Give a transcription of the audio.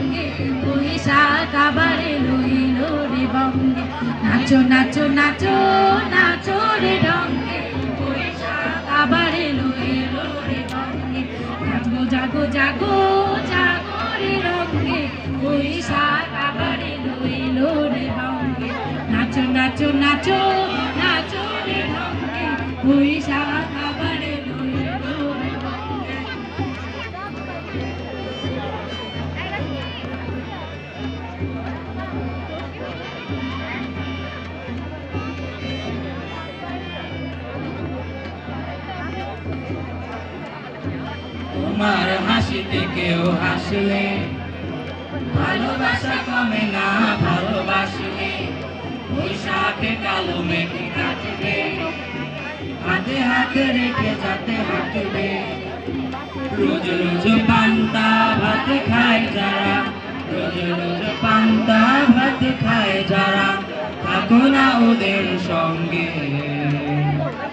রঙে বৈশাখ আবার এলো এলো রে বঙ্গে নাচো নাচো নাচো নাচো রে রঙে বৈশাখ আবার এলো এলো রে বঙ্গে জাগো জাগো জাগো জাগো রে রঙে বৈশাখ আবার এলো এলো রে বঙ্গে নাচো নাচো নাচো নাচো রে রঙে বৈশাখ আবার এলো এলো রে বঙ্গে তোমার হাসিতে কেউ হাসলে ভালোবাসা কমে না, ভালোবাসলে বৈশাখে কালো মেঘ কাটবে, হাতে হাতে রেখে যাতে হাঁটবে। রোজ রোজ পান্তা ভাত খায় যারা, রোজ রোজ পান্তা ভাত খায় যারা, থাকো না ওদের সঙ্গে।